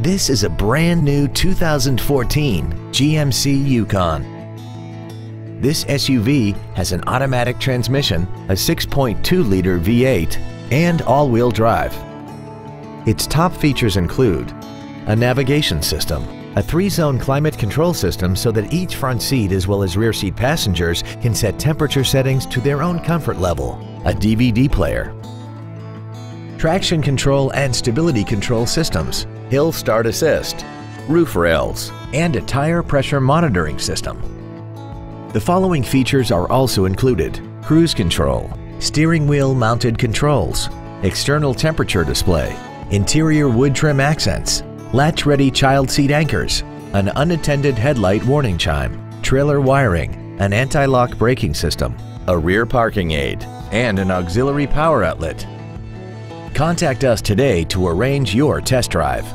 This is a brand new 2014 GMC Yukon. This SUV has an automatic transmission, a 6.2-liter V8, and all-wheel drive. Its top features include a navigation system, a 3-zone climate control system so that each front seat as well as rear seat passengers can set temperature settings to their own comfort level, a DVD player, traction control and stability control systems, hill start assist, roof rails, and a tire pressure monitoring system. The following features are also included: cruise control, steering wheel mounted controls, external temperature display, interior wood trim accents, latch-ready child seat anchors, an unattended headlight warning chime, trailer wiring, an anti-lock braking system, a rear parking aid, and an auxiliary power outlet. Contact us today to arrange your test drive.